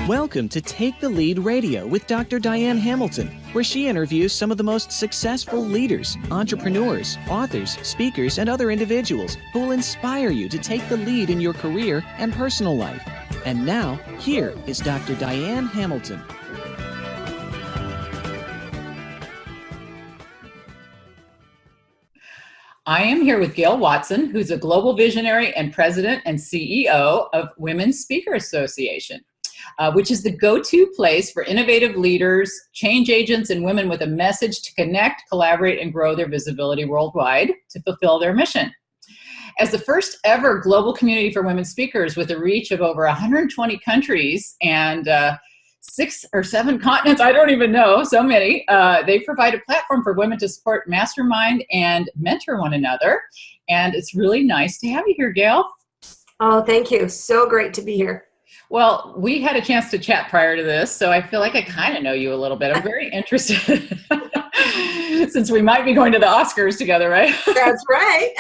Welcome to Take the Lead Radio with Dr. Diane Hamilton, where she interviews some of the most successful leaders, entrepreneurs, authors, speakers, and other individuals who will inspire you to take the lead in your career and personal life. And now, here is Dr. Diane Hamilton. I am here with Gail Watson, who's a global visionary and president and CEO of Women's Speaker Association, which is the go-to place for innovative leaders, change agents, and women with a message to connect, collaborate, and grow their visibility worldwide to fulfill their mission. As the first ever global community for women speakers with a reach of over 120 countries and 6 or 7 continents, I don't even know, so many, they provide a platform for women to support, mastermind, and mentor one another. And it's really nice to have you here, Gail. Oh, thank you. So great to be here. Well, we had a chance to chat prior to this, so I feel like I kind of know you a little bit. I'm very interested, since we might be going to the Oscars together, right? That's right.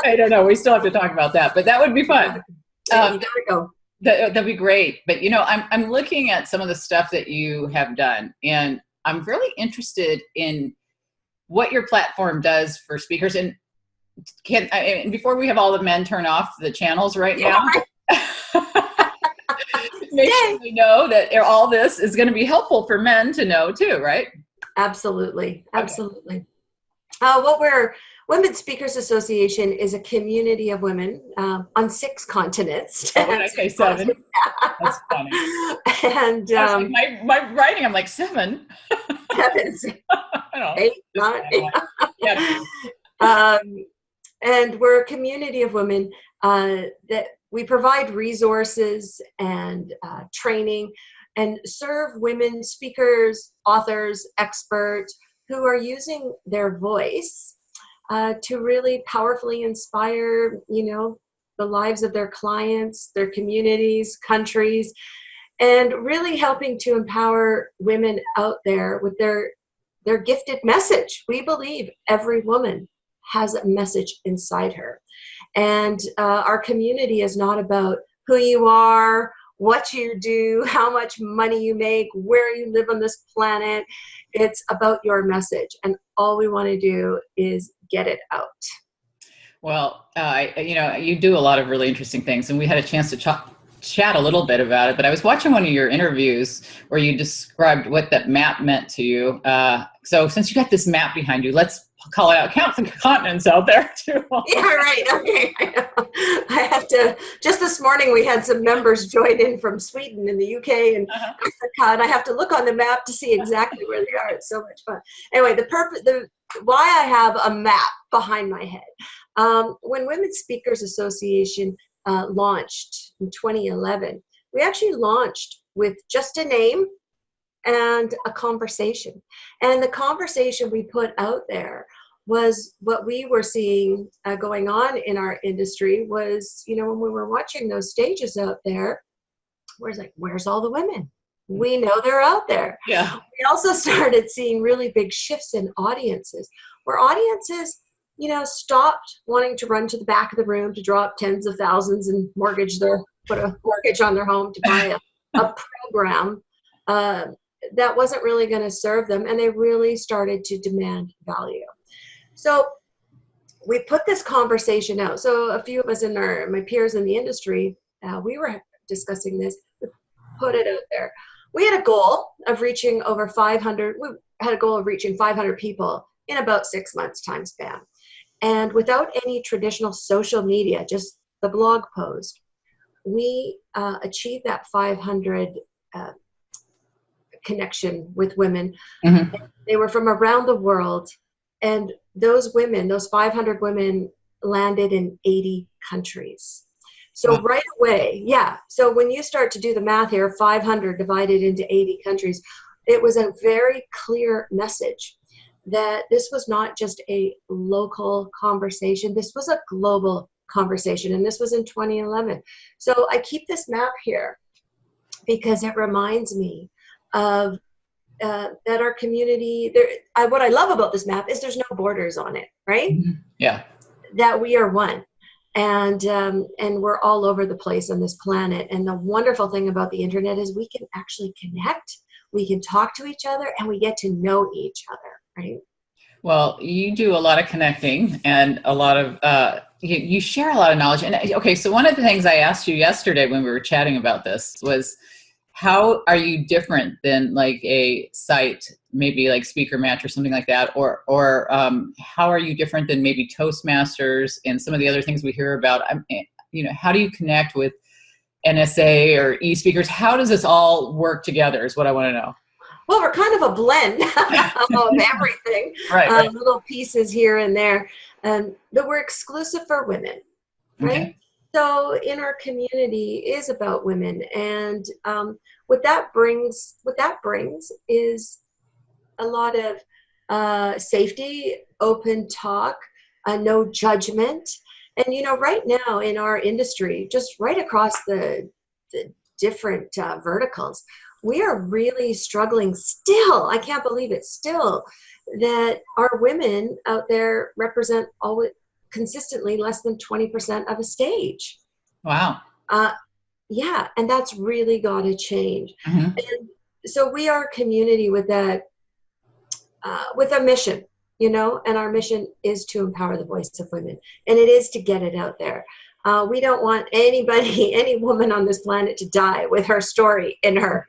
I don't know. We still have to talk about that, but that would be fun. You gotta go. That'd be great. But, you know, I'm looking at some of the stuff that you have done, and I'm really interested in what your platform does for speakers. And before we have all the men turn off the channels right now, make sure we know that all this is going to be helpful for men to know too, right? Absolutely. Absolutely. Okay. Women's Speakers Association is a community of women on 6 continents. Oh, when I say 7, that's funny. And like my writing, I'm like 7. 7. I don't know. 8, 9. And we're a community of women that we provide resources and training and serve women speakers, authors, experts who are using their voice to really powerfully inspire, the lives of their clients, their communities, countries, and really helping to empower women out there with their gifted message. We believe every woman has a message inside her. And our community is not about who you are, what you do, how much money you make, where you live on this planet. It's about your message. And all we want to do is get it out. Well, you do a lot of really interesting things, and we had a chance to chat a little bit about it, but I was watching one of your interviews where you described what that map meant to you. So since you got this map behind you, let's call it out. Count the continents out there too. Yeah, right. Okay. I have to, just this morning we had some members join in from Sweden and the UK and Africa, and I have to look on the map to see exactly where they are. It's so much fun. Anyway, why I have a map behind my head. When Women's Speakers Association launched in 2011, we actually launched with just a name and a conversation. And the conversation we put out there was what we were seeing going on in our industry was, when we were watching those stages out there, where's all the women? We know they're out there. Yeah. We also started seeing really big shifts in audiences, where audiences stopped wanting to run to the back of the room to draw up tens of thousands and put a mortgage on their home to buy a program that wasn't really going to serve them, and they really started to demand value. So we put this conversation out. So a few of us my peers in the industry, we were discussing this, we put it out there. We had a goal of reaching over 500. We had a goal of reaching 500 people in about 6 months time span. And without any traditional social media, just the blog post, we achieved that 500 connection with women. Mm-hmm. They were from around the world. And those 500 women landed in 80 countries. So right away, so when you start to do the math here, 500 divided into 80 countries, it was a very clear message that this was not just a local conversation. This was a global conversation, and this was in 2011. So I keep this map here because it reminds me of that our community, what I love about this map is there's no borders on it, right? Mm-hmm. Yeah. That we are one. and we're all over the place on this planet. And the wonderful thing about the internet is we can actually connect, we can talk to each other, and we get to know each other, right? Well, you do a lot of connecting and a lot of, you share a lot of knowledge. And okay, so one of the things I asked you yesterday when we were chatting about this was, how are you different than like a site, maybe like Speaker Match or something like that? Or how are you different than maybe Toastmasters and some of the other things we hear about? How do you connect with NSA or e-speakers? How does this all work together is what I want to know. Well, we're kind of a blend of everything, right. Little pieces here and there, but we're exclusive for women, right? Okay. So in our community is about women, and what that brings is a lot of safety, open talk, no judgment, and right now in our industry, just right across the different verticals, we are really struggling still. I can't believe it still, that our women out there represent always consistently less than 20% of a stage. Wow. Yeah, and that's really got to change. Mm-hmm. And so we are a community with that, with a mission, and our mission is to empower the voice of women, and it is to get it out there. We don't want any woman on this planet to die with her story in her,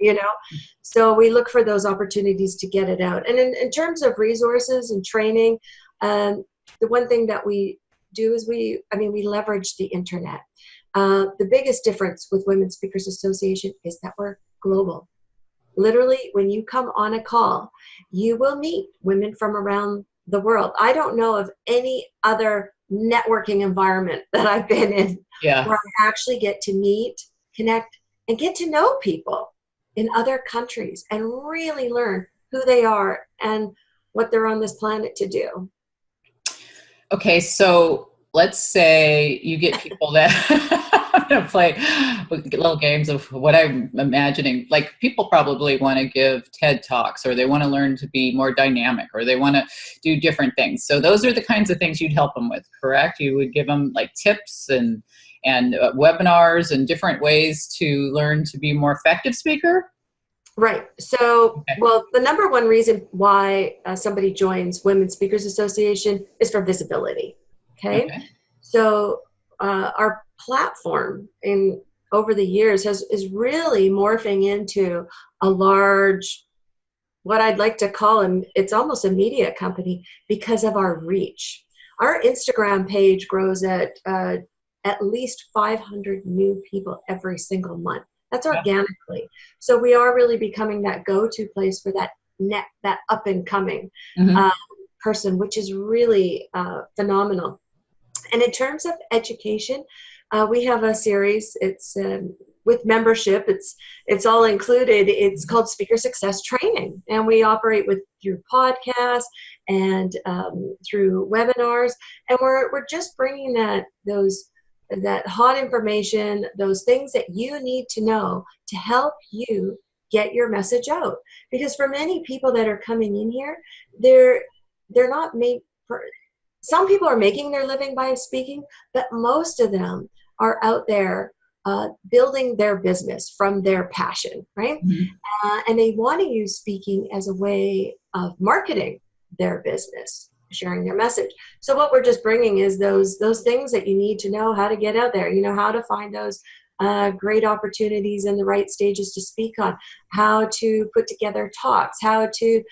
So we look for those opportunities to get it out. And in terms of resources and training, the one thing that we do is we leverage the internet. The biggest difference with Women Speakers Association is that we're global. Literally, when you come on a call, you will meet women from around the world. I don't know of any other networking environment that I've been in where I actually get to meet, connect, and get to know people in other countries and really learn who they are and what they're on this planet to do. Okay, so let's say you get people that I'm going to play little games of what I'm imagining. Like, people probably want to give TED Talks, or they want to learn to be more dynamic, or they want to do different things. So those are the kinds of things you'd help them with, correct? You would give them like tips and webinars and different ways to learn to be a more effective speaker? Right. So, well, the number one reason why somebody joins Women Speakers Association is for visibility. Okay. So our platform over the years is really morphing into a large, what I'd like to call it's almost a media company because of our reach. Our Instagram page grows at least 500 new people every single month. That's organically. So we are really becoming that go-to place for that up and coming person, which is really phenomenal. And in terms of education, we have a series. It's with membership. It's all included. It's called Speaker Success Training, and we operate through podcasts and through webinars. And we're just bringing that hot information, those things that you need to know to help you get your message out. Because for many people that are coming in here, they're not made for. Some people are making their living by speaking, but most of them are out there building their business from their passion, right? And they want to use speaking as a way of marketing their business, sharing their message. So what we're just bringing is those things that you need to know how to get out there, how to find those great opportunities and the right stages to speak on, how to put together talks, how to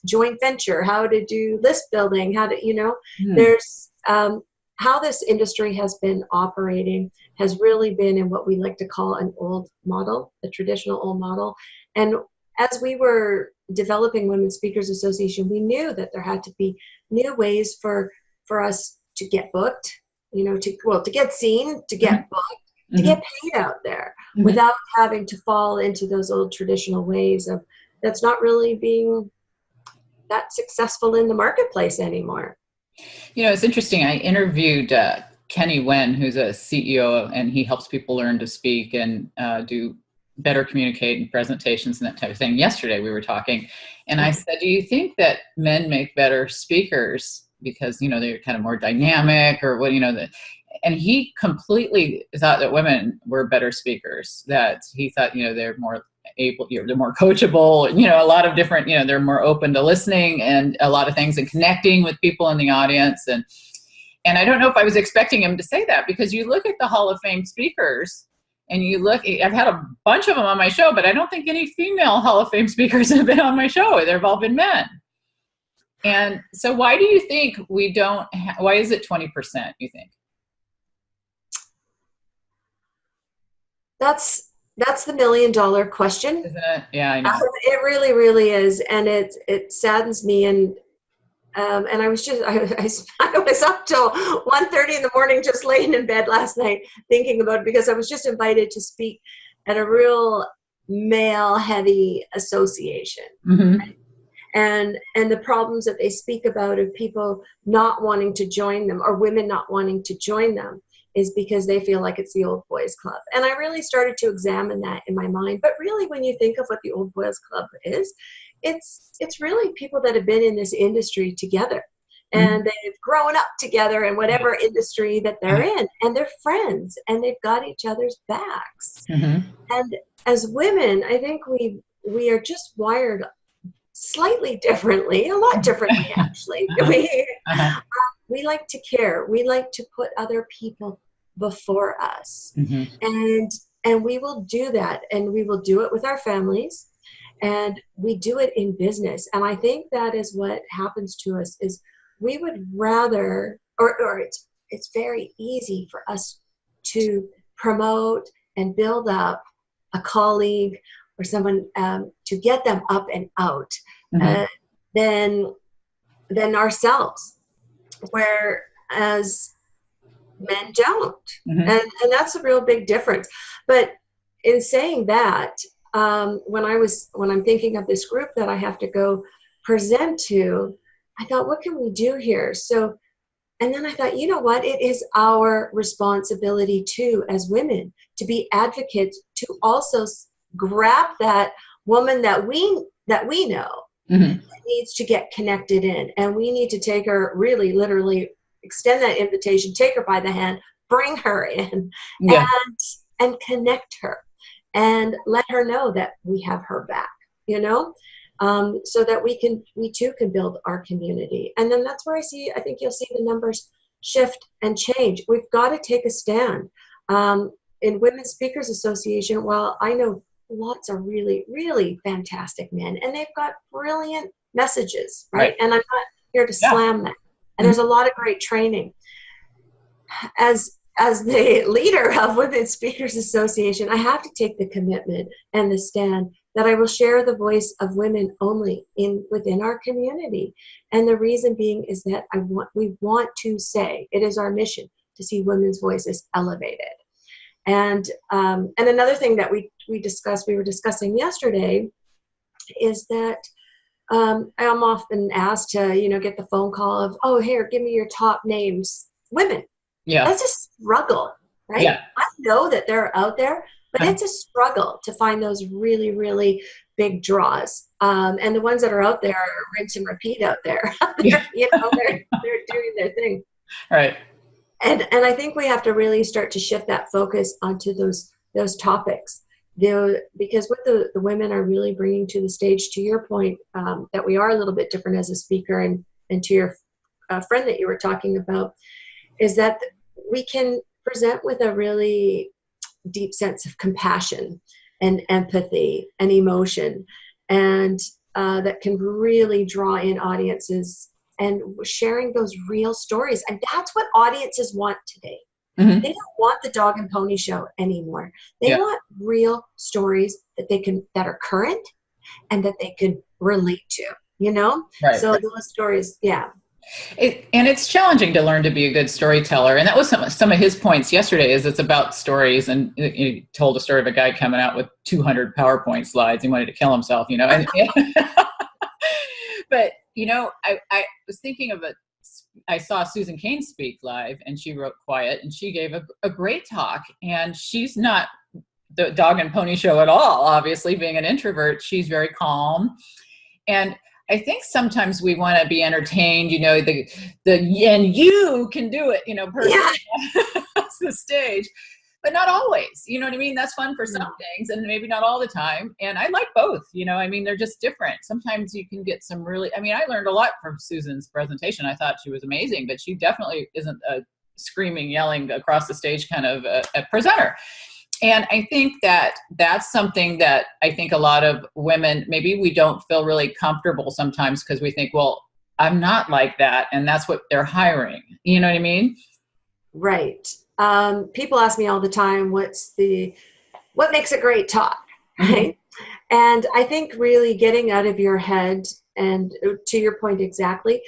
joint venture, how to do list building, how to, there's how this industry has been operating has really been in what we like to call an old model, a traditional old model. And as we were developing Women Speakers Association, we knew that there had to be new ways for us to get booked, to get seen, to get booked, to get paid out there without having to fall into those old traditional ways of that's not really being that successful in the marketplace anymore. It's interesting. I interviewed Kenny Wen, who's a CEO, and he helps people learn to speak and do better communicate in presentations and that type of thing. Yesterday we were talking, and I said, do you think that men make better speakers because, they're kind of more dynamic or what, and he completely thought that women were better speakers, that he thought, they're more able, they're more coachable, a lot of different, they're more open to listening and a lot of things and connecting with people in the audience. And I don't know if I was expecting him to say that, because you look at the Hall of Fame speakers and I've had a bunch of them on my show, but I don't think any female Hall of Fame speakers have been on my show. They've all been men. And so why do you think why is it 20%, you think? That's the $1 million question. Isn't it? Yeah, I know. It really, really is. And it saddens me. And I was up till 1:30 in the morning, just laying in bed last night thinking about it, because I was just invited to speak at a real male heavy association. Mm-hmm. And the problems that they speak about of people not wanting to join them, or women not wanting to join them, is because they feel like it's the old boys club. And I really started to examine that in my mind. But really, when you think of what the old boys club is, it's really people that have been in this industry together, and they've grown up together in whatever industry that they're in, and they're friends, and they've got each other's backs. Mm-hmm. And as women, I think we are just wired slightly differently, a lot differently actually. We like to care. We like to put other people before us. Mm-hmm. And we will do that, and we will do it with our families, and we do it in business. And I think that is what happens to us, is we would rather, or it's very easy for us to promote and build up a colleague or someone, to get them up and out, than ourselves, whereas men don't. Mm-hmm. And that's a real big difference. But in saying that, when I'm thinking of this group that I have to go present to, I thought, what can we do here? So, and then I thought, you know what? It is our responsibility too, as women, to be advocates, to also grab that woman that we know that needs to get connected in, and we need to take her, really literally extend that invitation, take her by the hand, bring her in, and connect her, and let her know that we have her back, so that we too can build our community. And then that's where I think you'll see the numbers shift and change. We've got to take a stand. In Women's Speakers Association, while I know lots of really, really fantastic men, and they've got brilliant messages, right? And I'm not here to slam them. And there's a lot of great training. As the leader of Women's Speakers Association, I have to take the commitment and the stand that I will share the voice of women only within our community. And the reason being is that we want to say, it is our mission to see women's voices elevated. And another thing that we were discussing yesterday, is that I'm often asked to, get the phone call of, oh, here, give me your top names, women. Yeah. That's a struggle, right? Yeah. I know that they're out there, but it's a struggle to find those really, really big draws. And the ones that are out there are rinse and repeat out there. They're doing their thing. Right. And I think we have to really start to shift that focus onto those topics. Because what the women are really bringing to the stage, to your point, that we are a little bit different as a speaker, and to your friend that you were talking about, is that we can present with a really deep sense of compassion and empathy and emotion, and that can really draw in audiences, and sharing those real stories. And that's what audiences want today. Mm-hmm. They don't want the dog and pony show anymore. They want real stories that are current and that they can relate to, Right. So those stories, and it's challenging to learn to be a good storyteller. And that was some of his points yesterday, is it's about stories. And he told a story of a guy coming out with 200 PowerPoint slides. He wanted to kill himself, And, but, I was thinking of I saw Susan Cain speak live, and she wrote Quiet, and she gave a great talk. And she's not the dog and pony show at all, obviously, being an introvert. She's very calm. And I think sometimes we want to be entertained, and you can do it, person across the stage, but not always, you know what I mean? That's fun for some things and maybe not all the time. And I like both, they're just different. Sometimes you can get some I learned a lot from Susan's presentation. I thought she was amazing, but she definitely isn't a screaming, yelling across the stage kind of a presenter. And I think that that's something that I think a lot of women, maybe we don't feel really comfortable sometimes because we think, well, I'm not like that. And that's what they're hiring. You know what I mean? Right. People ask me all the time, what makes a great talk? Right? And I think really getting out of your head, and to your point exactly,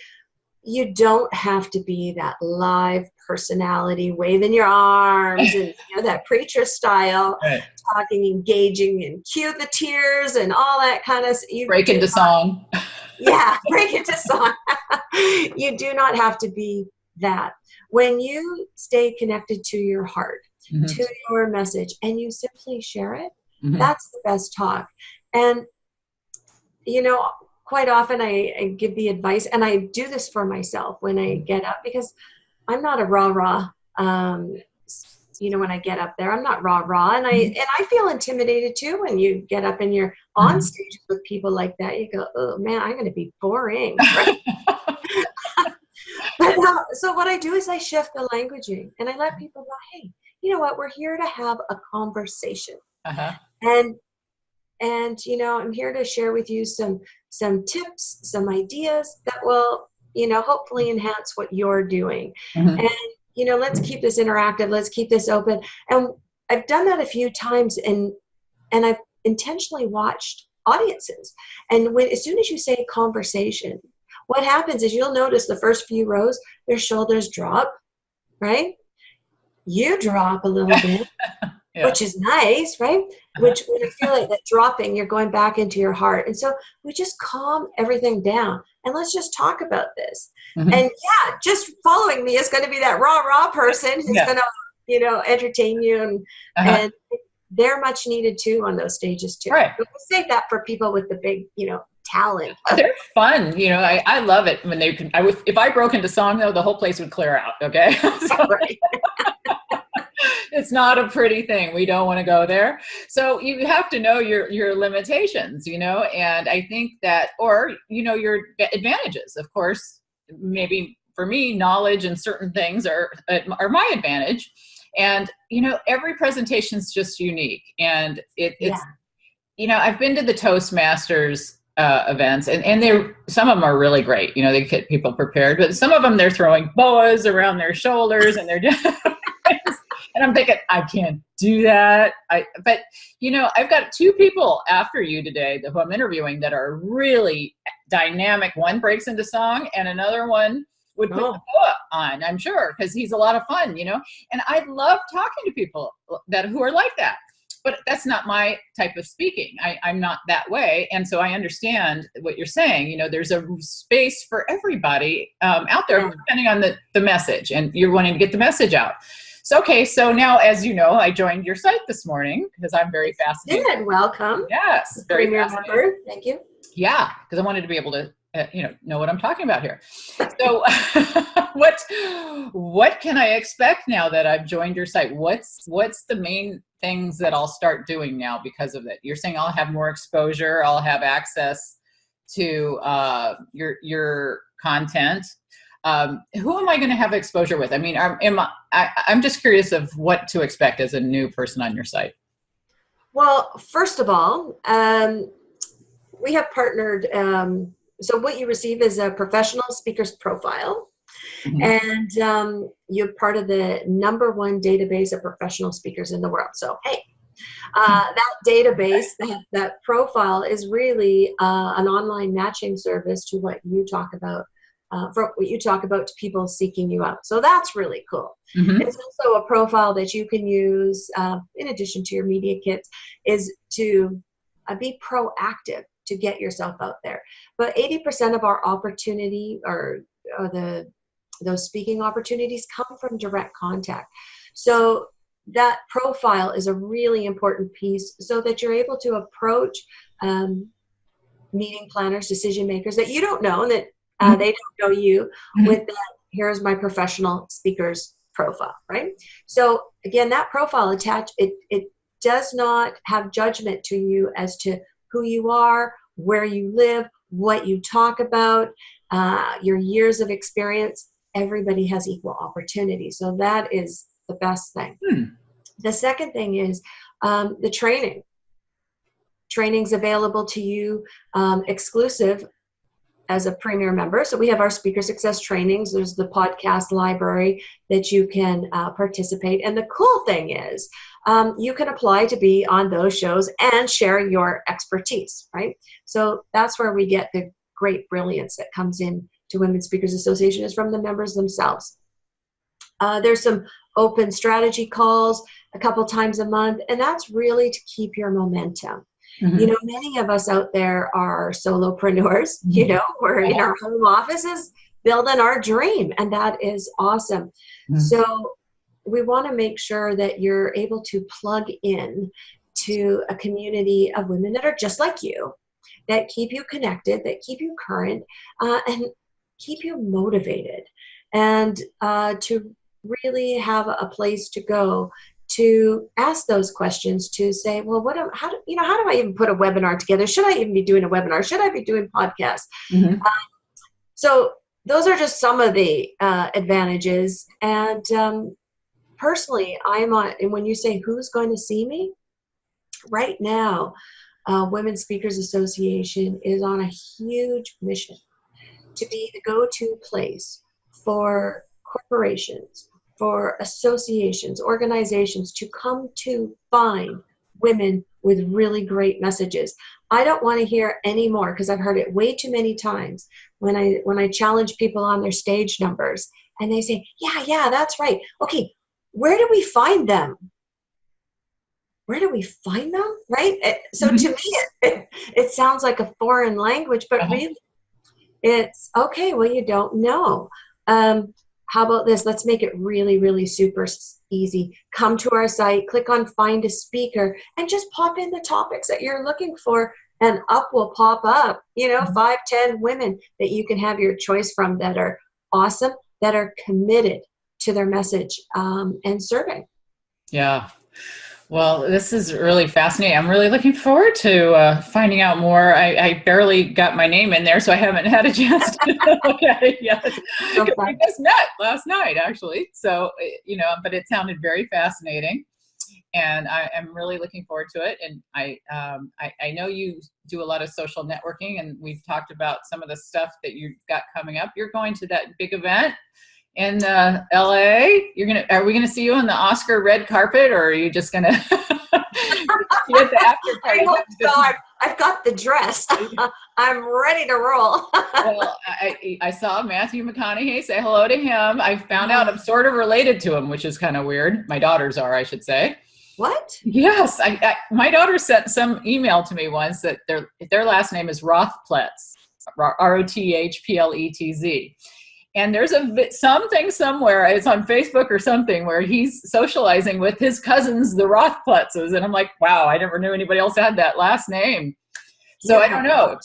you don't have to be that live personality waving your arms and that preacher style, right, talking, engaging, and cue the tears and all that kind of stuff. Break into song. Yeah, break into song. You do not have to be that. When you stay connected to your heart, to your message, and you simply share it, that's the best talk. And, quite often I give the advice, and I do this for myself when I get up, because I'm not a rah-rah, when I get up there, I'm not rah-rah. And I feel intimidated too when you get up and you're on stage with people like that. You go, oh man, I'm going to be boring. Right? But so what I do is I shift the languaging, and I let people know, hey, you know what? We're here to have a conversation. And I'm here to share with you some tips, some ideas that will, hopefully enhance what you're doing. And, let's keep this interactive. Let's keep this open. And I've done that a few times, and I've intentionally watched audiences. And as soon as you say conversation, what happens is you'll notice the first few rows, their shoulders drop, right? You drop a little bit. Yeah. Which is nice, right? Which when you feel like that dropping, you're going back into your heart. And so we just calm everything down, and let's just talk about this. And yeah, just following me is going to be that rah-rah person who's going to, entertain you. And they're much needed too on those stages too. Right. But we'll save that for people with the big, talent. They're fun. I love it when if I broke into song though, the whole place would clear out. Okay. Right. It's not a pretty thing. We don't want to go there. So you have to know your limitations, and I think that, or, your advantages, of course. Maybe for me, knowledge and certain things are my advantage. And, every presentation is just unique. And it's, I've been to the Toastmasters events, and some of them are really great. They get people prepared, but some of them, they're throwing boas around their shoulders, and they're just, and I'm thinking, I can't do that. But I've got two people after you today who I'm interviewing that are really dynamic. One breaks into song, and another one would put the boa on, I'm sure, because he's a lot of fun, And I love talking to people who are like that. But that's not my type of speaking. I'm not that way. And so I understand what you're saying. There's a space for everybody out there, depending on the message, and you're wanting to get the message out. So, okay, so now, as you know, I joined your site this morning because I'm very fascinated. Good, welcome. Yes, very fascinated. Thank you. Yeah, because I wanted to be able to, know what I'm talking about here. So, what can I expect now that I've joined your site? What's the main things that I'll start doing now because of it? You're saying I'll have more exposure, I'll have access to your content. Who am I going to have exposure with? I mean, I'm just curious of what to expect as a new person on your site. Well, first of all, we have partnered. So what you receive is a professional speaker's profile, and you're part of the #1 database of professional speakers in the world. So, hey, that database, that profile is really an online matching service to what you talk about. For what you talk about to people seeking you out. So that's really cool. It's also a profile that you can use in addition to your media kits, is to be proactive to get yourself out there. But 80% of our opportunity or those speaking opportunities come from direct contact. So that profile is a really important piece so that you're able to approach meeting planners, decision makers that you don't know, and that they don't know you, with that, here's my professional speaker's profile, right? So again, that profile attached, it does not have judgment to you as to who you are, where you live, what you talk about, your years of experience. Everybody has equal opportunity. So that is the best thing. The second thing is the training. Training's available to you exclusive as a premier member. So we have our speaker success trainings. There's the podcast library that you can participate. And the cool thing is you can apply to be on those shows and share your expertise, right? So that's where we get the great brilliance that comes in to Women Speakers Association, is from the members themselves. There's some open strategy calls a couple times a month, and that's really to keep your momentum. You know, many of us out there are solopreneurs, you know, we're in our home offices building our dream, and that is awesome. So we want to make sure that you're able to plug in to a community of women that are just like you, that keep you connected, that keep you current, and keep you motivated, and to really have a place to go to ask those questions, to say, well, how do I even put a webinar together? Should I even be doing a webinar? Should I be doing podcasts? So those are just some of the advantages. And personally, and when you say who's going to see me, right now, Women Speakers Association is on a huge mission to be the go-to place for corporations, for associations, organizations to come to find women with really great messages. I don't want to hear any more, because I've heard it way too many times when I challenge people on their stage numbers, and they say, yeah, that's right. Okay, where do we find them? Where do we find them, right? So to me, it sounds like a foreign language, but really, it's, okay, well, you don't know. How about this? Let's make it really, really super easy. Come to our site, click on Find a Speaker, and just pop in the topics that you're looking for, and up will pop up, 5, 10 women that you can have your choice from, that are awesome, that are committed to their message and serving. Yeah. Well, this is really fascinating. I'm really looking forward to finding out more. I barely got my name in there, so I haven't had a chance to look at it yet. So we just met last night, actually. So, but it sounded very fascinating, and I'm really looking forward to it. And I know you do a lot of social networking, and we've talked about some of the stuff that you've got coming up. You're going to that big event in LA. Are we gonna see you on the Oscar red carpet, or are you just gonna be at the after party? I hope so. I've got the dress. I'm ready to roll. Well, I saw Matthew McConaughey. Say hello to him. I found out I'm sort of related to him, which is kind of weird. My daughters are, I should say. What? Yes, my daughter sent some email to me once that their last name is Rothpletz, Rothpletz. And there's something somewhere, it's on Facebook or something, where he's socializing with his cousins, the Rothpletzes. And I'm like, wow, I never knew anybody else had that last name. So I don't know.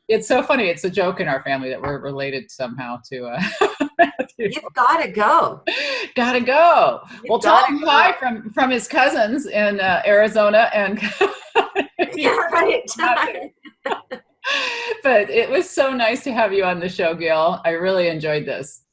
It's so funny. It's a joke in our family that we're related somehow to Matthew. You've got to go. Got to go. Well, tell him hi from his cousins in Arizona. And Yeah, right. But it was so nice to have you on the show, Gail. I really enjoyed this.